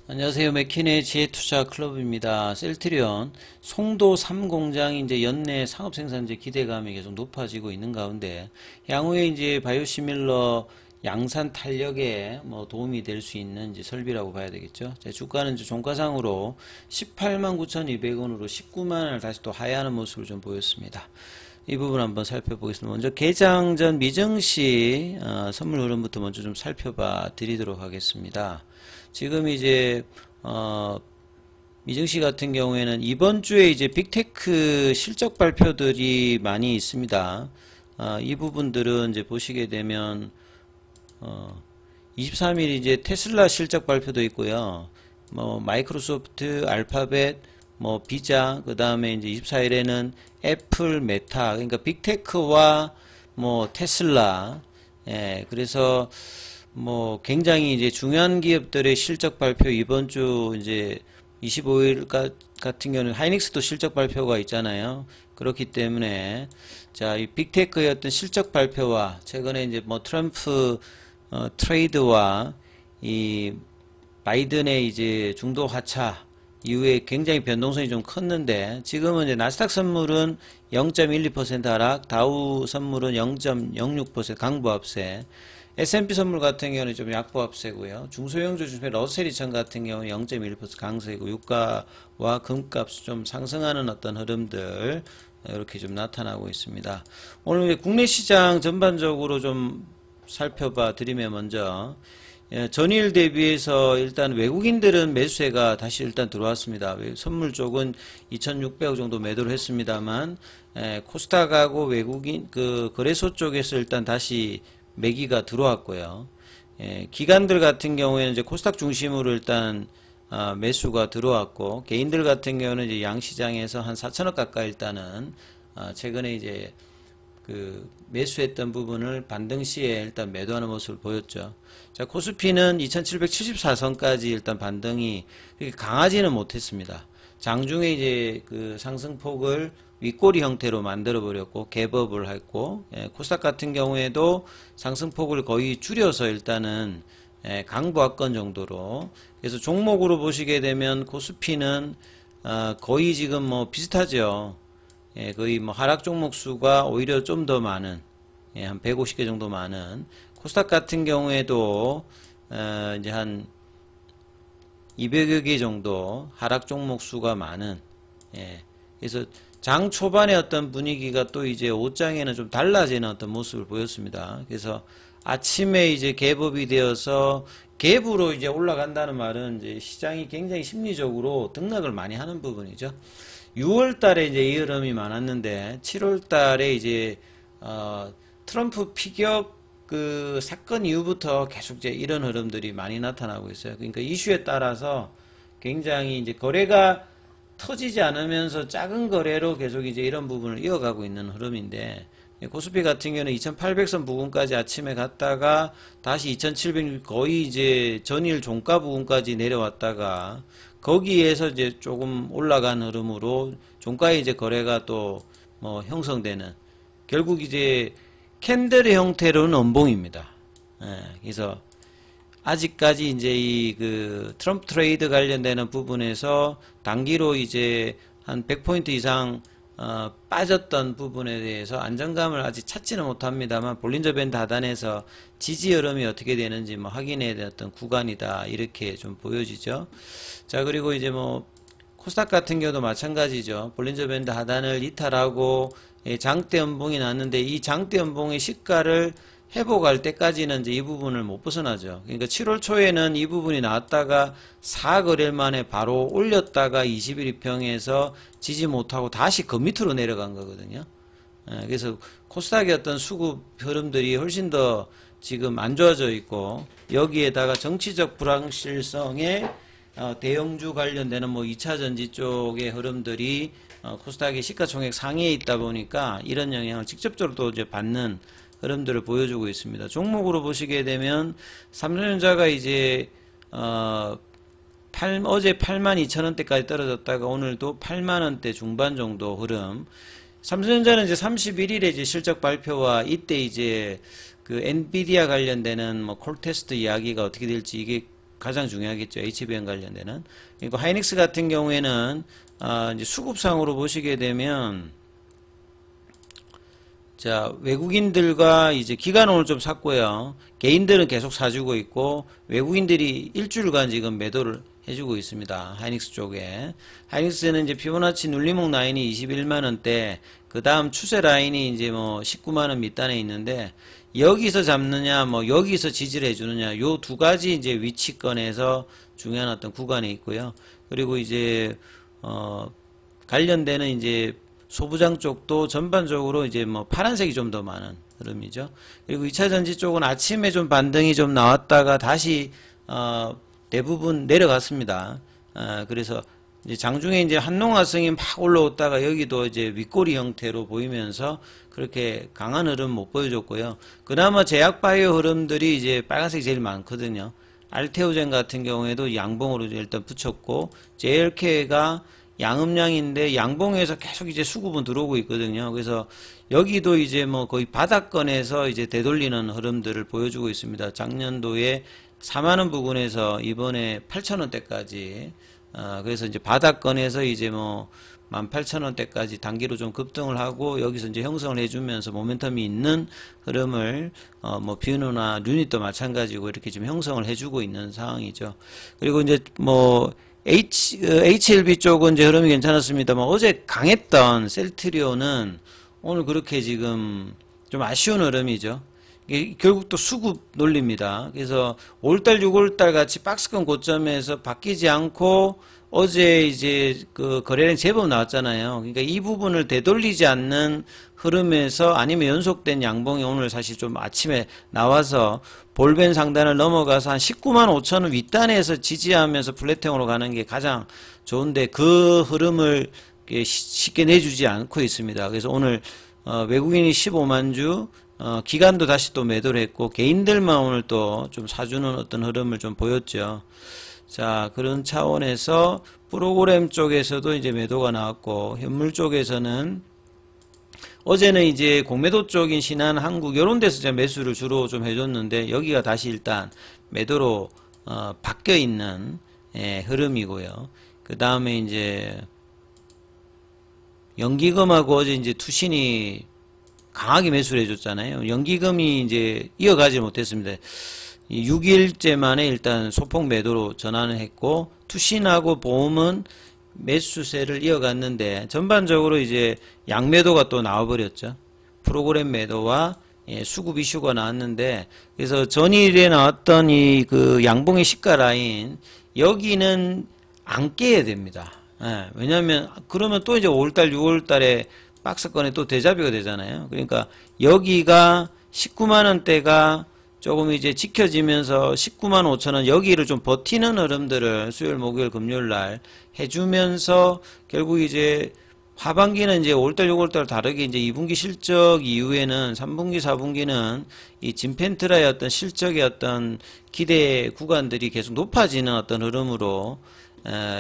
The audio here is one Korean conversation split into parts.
안녕하세요. 맥킨의 지혜투자 클럽입니다. 셀트리온 송도 3공장이 이제 연내 상업생산재 기대감이 계속 높아지고 있는 가운데 향후에 이제 바이오시밀러 양산 탄력에 도움이 될 수 있는 이제 설비라고 봐야 되겠죠. 제 주가는 이제 종가상으로 18만 9,200원으로 19만 원을 다시 또 하회하는 모습을 좀 보였습니다. 이 부분 한번 살펴보겠습니다. 먼저 개장 전 미증시 선물 흐름부터 먼저 좀 살펴봐 드리도록 하겠습니다. 지금 이제 미증시 같은 경우에는 이번 주에 이제 빅테크 실적 발표들이 많이 있습니다. 이 부분들은 이제 보시게 되면 23일 이제 테슬라 실적 발표도 있고요. 마이크로소프트, 알파벳, 비자, 그 다음에 이제 24일에는 애플, 메타, 그러니까 빅테크와 테슬라, 그래서 굉장히 이제 중요한 기업들의 실적 발표 이번 주 이제 25일 같은 경우는 하이닉스도 실적 발표가 있잖아요. 그렇기 때문에 자, 이 빅테크의 어떤 실적 발표와 최근에 이제 트럼프 트레이드와 이 바이든의 이제 중도 하차 이후에 굉장히 변동성이 좀 컸는데 지금은 이제 나스닥 선물은 0.12% 하락, 다우 선물은 0.06% 강보합세, S&P 선물 같은 경우는 좀 약보합세고요. 중소형주 중에 러셀2000 같은 경우는 0.1% 강세고 유가와 금값이 좀 상승하는 어떤 흐름들 이렇게 좀 나타나고 있습니다. 오늘 국내 시장 전반적으로 좀 살펴봐 드리면 먼저 전일 대비해서 일단 외국인들은 매수세가 다시 일단 들어왔습니다. 선물 쪽은 2,600억 정도 매도를 했습니다만 코스닥하고 외국인 그 거래소 쪽에서 일단 다시 매기가 들어왔고요. 기관들 같은 경우에는 이제 코스닥 중심으로 일단 매수가 들어왔고 개인들 같은 경우는 이제 양시장에서 한 4천억 가까이 일단은 최근에 이제 그 매수했던 부분을 반등 시에 일단 매도하는 모습을 보였죠. 자, 코스피는 2774선까지 일단 반등이 강하지는 못했습니다. 장중에 이제 그 상승폭을 윗꼬리 형태로 만들어 버렸고 갭업을 했고 코스닥 같은 경우에도 상승폭을 거의 줄여서 일단은 강보합권 정도로, 그래서 종목으로 보시게 되면 코스피는 거의 지금 비슷하죠. 거의 하락 종목 수가 오히려 좀 더 많은 한 150개 정도 많은 코스닥 같은 경우에도 이제 한 200여 개 정도 하락 종목 수가 많은, 그래서 장 초반에 어떤 분위기가 또 이제 옷장에는 좀 달라지는 어떤 모습을 보였습니다. 그래서 아침에 이제 갭업이 되어서 갭으로 이제 올라간다는 말은 이제 시장이 굉장히 심리적으로 등락을 많이 하는 부분이죠. 6월 달에 이제 이 흐름이 많았는데 7월 달에 이제 트럼프 피격 그 사건 이후부터 계속 이제 이런 흐름들이 많이 나타나고 있어요. 그러니까 이슈에 따라서 굉장히 이제 거래가 터지지 않으면서 작은 거래로 계속 이제 이런 부분을 이어가고 있는 흐름인데, 코스피 같은 경우는 2800선 부근까지 아침에 갔다가 다시 2700 거의 이제 전일 종가 부근까지 내려왔다가 거기에서 이제 조금 올라간 흐름으로 종가에 이제 거래가 또 형성되는, 결국 이제 캔들의 형태로는 음봉입니다. 그래서 아직까지 이제 이 그 트럼프 트레이드 관련되는 부분에서 단기로 이제 한 100포인트 이상 빠졌던 부분에 대해서 안정감을 아직 찾지는 못합니다만 볼린저 밴드 하단에서 지지 흐름이 어떻게 되는지 확인해야 될 어떤 구간이다, 이렇게 좀 보여지죠. 자, 그리고 이제 코스닥 같은 경우도 마찬가지죠. 볼린저 밴드 하단을 이탈하고 장대 연봉이 났는데 이 장대 연봉의 시가를 회복할 때까지는 이제 이 부분을 못 벗어나죠. 그러니까 7월 초에는 이 부분이 나왔다가 4거래일 만에 바로 올렸다가 21일 평에서 지지 못하고 다시 그 밑으로 내려간 거거든요. 그래서 코스닥의 어떤 수급 흐름들이 훨씬 더 지금 안 좋아져 있고, 여기에다가 정치적 불확실성에 대형주 관련되는 2차전지 쪽의 흐름들이 코스닥의 시가총액 상위에 있다 보니까 이런 영향을 직접적으로 또 이제 받는 흐름들을 보여주고 있습니다. 종목으로 보시게 되면 삼성전자가 이제 어제 82,000원대까지 떨어졌다가 오늘도 8만원대 중반 정도 흐름. 삼성전자는 이제 31일에 이제 실적 발표와 이때 이제 그 엔비디아 관련되는 콜테스트 이야기가 어떻게 될지 이게 가장 중요하겠죠. HBM 관련되는. 그리고 하이닉스 같은 경우에는 이제 수급상으로 보시게 되면 자, 외국인들과 이제 기관을 좀 샀고요. 개인들은 계속 사주고 있고 외국인들이 일주일간 지금 매도를 해주고 있습니다. 하이닉스 쪽에. 하이닉스는 이제 피보나치 눌림목 라인이 21만원대, 그 다음 추세 라인이 이제 뭐 19만원 밑단에 있는데, 여기서 잡느냐, 뭐 여기서 지지를 해주느냐, 요 두 가지 이제 위치권에서 중요한 어떤 구간이 있고요. 그리고 이제, 관련되는 이제 소부장 쪽도 전반적으로 이제 뭐 파란색이 좀 더 많은 흐름이죠. 그리고 2차전지 쪽은 아침에 좀 반등이 좀 나왔다가 다시, 대부분 내려갔습니다. 그래서 이제 장중에 이제 한농화성이 막 올라오다가 여기도 이제 윗꼬리 형태로 보이면서 그렇게 강한 흐름 못 보여줬고요. 그나마 제약바이오 흐름들이 이제 빨간색이 제일 많거든요. 알테오젠 같은 경우에도 양봉으로 일단 붙였고, JLK가 양음량인데 양봉에서 계속 이제 수급은 들어오고 있거든요. 그래서 여기도 이제 뭐 거의 바닥권에서 이제 되돌리는 흐름들을 보여주고 있습니다. 작년도에 4만원 부근에서 이번에 8천원대까지, 그래서 이제 바닥권에서 이제 뭐 18,000원대까지 단기로 좀 급등을 하고 여기서 이제 형성을 해주면서 모멘텀이 있는 흐름을 뭐 뷰노나 류닛도 마찬가지고 이렇게 좀 형성을 해주고 있는 상황이죠. 그리고 이제 뭐 HLB 쪽은 이제 흐름이 괜찮았습니다만 어제 강했던 셀트리온은 오늘 그렇게 지금 좀 아쉬운 흐름이죠. 결국 또 수급 논리입니다. 그래서 5월달, 6월달 같이 박스권 고점에서 바뀌지 않고 어제 이제 그 거래량 제법 나왔잖아요. 그러니까 이 부분을 되돌리지 않는 흐름에서 아니면 연속된 양봉이 오늘 사실 좀 아침에 나와서 볼벤 상단을 넘어가서 한 19만 5천원 윗단에서 지지하면서 플랫형으로 가는 게 가장 좋은데 그 흐름을 쉽게 내주지 않고 있습니다. 그래서 오늘 외국인이 15만 주, 기관도 다시 또 매도를 했고 개인들만 오늘 또 좀 사주는 어떤 흐름을 좀 보였죠. 자, 그런 차원에서 프로그램 쪽에서도 이제 매도가 나왔고 현물 쪽에서는 어제는 이제 공매도 쪽인 신한, 한국 이런 데서 이제 매수를 주로 좀 해줬는데 여기가 다시 일단 매도로 바뀌어 있는 흐름이고요. 그 다음에 이제 연기금하고 어제 이제 투신이 강하게 매수를 해줬잖아요. 연기금이 이제 이어가지 못했습니다. 6일째 만에 일단 소폭 매도로 전환을 했고 투신하고 보험은 매수세를 이어갔는데 전반적으로 이제 양매도가 또 나와버렸죠. 프로그램 매도와 수급 이슈가 나왔는데 그래서 전일에 나왔던 이 그 양봉의 시가 라인 여기는 안 깨야 됩니다. 왜냐하면 그러면 또 이제 5월달 6월달에 박스권에 또 대자뷰가 되잖아요. 그러니까 여기가 19만원대가 조금 이제 지켜지면서 19만 5천원 여기를 좀 버티는 흐름들을 수요일, 목요일, 금요일 날 해주면서 결국 이제 하반기는 이제 5월달, 6월달 다르게 이제 2분기 실적 이후에는 3분기, 4분기는 이 진펜트라의 어떤 실적의 어떤 기대 구간들이 계속 높아지는 어떤 흐름으로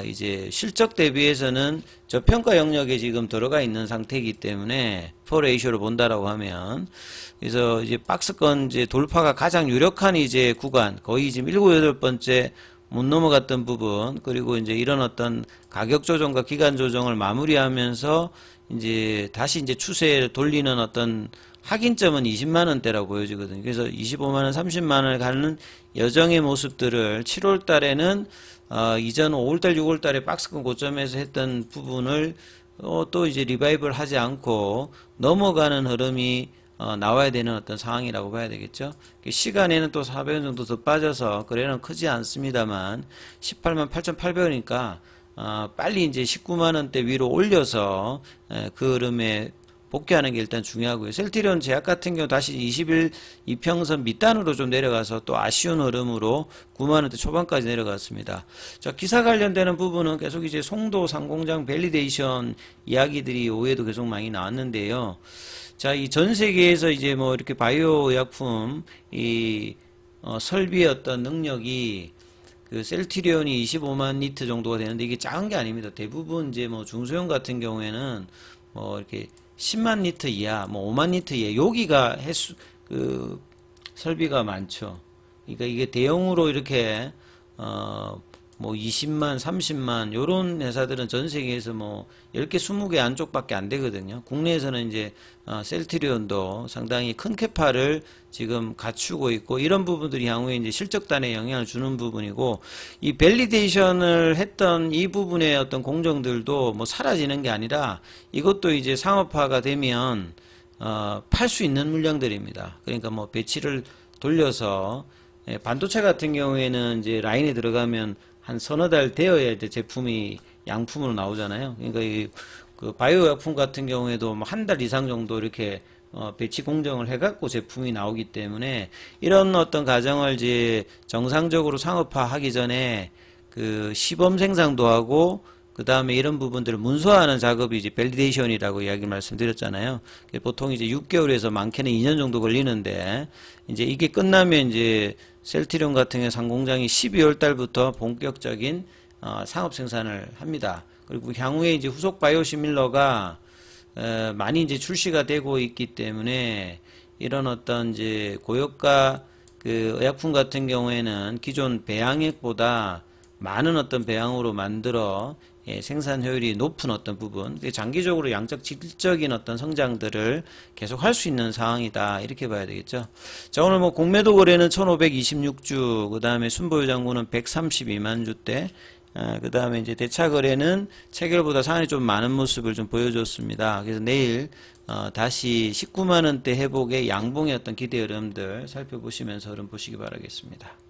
이제 실적 대비해서는 저평가 영역에 지금 들어가 있는 상태이기 때문에 포 레이쇼를 본다라고 하면 그래서 이제 박스권 이제 돌파가 가장 유력한 이제 구간 거의 지금 7, 8번째 못 넘어갔던 부분 그리고 이제 이런 어떤 가격 조정과 기간 조정을 마무리하면서 이제 다시 이제 추세를 돌리는 어떤 확인점은 20만원대라고 보여지거든요. 그래서 25만원, 30만원을 가는 여정의 모습들을 7월 달에는 이전 5월달, 6월달에 박스권 고점에서 했던 부분을 또 이제 리바이벌 하지 않고 넘어가는 흐름이 나와야 되는 어떤 상황이라고 봐야 되겠죠. 시간에는 또 400원 정도 더 빠져서 거래는 크지 않습니다만 18만 8,800원이니까 빨리 이제 19만원대 위로 올려서 그 흐름에 복귀하는 게 일단 중요하고요. 셀트리온 제약 같은 경우 다시 20일 이평선 밑단으로 좀 내려가서 또 아쉬운 흐름으로 9만원대 초반까지 내려갔습니다. 자, 기사 관련되는 부분은 계속 이제 송도 상공장 밸리데이션 이야기들이 오후에도 계속 많이 나왔는데요. 자, 이 전 세계에서 이제 뭐 이렇게 바이오 의약품 이 설비의 어떤 능력이 그 셀트리온이 25만 리터 정도가 되는데 이게 작은 게 아닙니다. 대부분 이제 뭐 중소형 같은 경우에는 뭐 이렇게 10만 리터 이하, 뭐 5만 리터 이하, 여기가 그 설비가 많죠. 그러니까 이게 대형으로 이렇게 뭐 20만, 30만 요런 회사들은 전 세계에서 뭐 10개, 20개 안쪽밖에 안 되거든요. 국내에서는 이제 셀트리온도 상당히 큰 캐파를 지금 갖추고 있고 이런 부분들이 향후에 이제 실적단에 영향을 주는 부분이고 이 밸리데이션을 했던 이 부분의 어떤 공정들도 뭐 사라지는 게 아니라 이것도 이제 상업화가 되면 팔 수 있는 물량들입니다. 그러니까 뭐 배치를 돌려서 반도체 같은 경우에는 이제 라인에 들어가면 한 서너 달 되어야 이제 제품이 양품으로 나오잖아요. 그러니까 그 바이오 약품 같은 경우에도 뭐 한 달 이상 정도 이렇게 배치 공정을 해갖고 제품이 나오기 때문에 이런 어떤 과정을 이제 정상적으로 상업화하기 전에 그 시범 생산도 하고 그 다음에 이런 부분들을 문서화하는 작업이 이제 밸리데이션이라고 이야기 말씀드렸잖아요. 보통 이제 6개월에서 많게는 2년 정도 걸리는데 이제 이게 끝나면 이제 셀트리온 같은 경우 상공장이 12월 달부터 본격적인 상업 생산을 합니다. 그리고 향후에 이제 후속 바이오시밀러가 많이 이제 출시가 되고 있기 때문에 이런 어떤 이제 고효과 그 의약품 같은 경우에는 기존 배양액보다 많은 어떤 배양으로 만들어 생산 효율이 높은 어떤 부분, 장기적으로 양적 질적인 어떤 성장들을 계속 할 수 있는 상황이다 이렇게 봐야 되겠죠. 자, 오늘 뭐 공매도 거래는 1526주, 그 다음에 순보유 잔고는 132만 주대, 그 다음에 이제 대차 거래는 체결보다 상한이 좀 많은 모습을 좀 보여줬습니다. 그래서 내일 다시 19만원대 회복의 양봉의 어떤 기대 흐름들 살펴보시면서 흐름 보시기 바라겠습니다.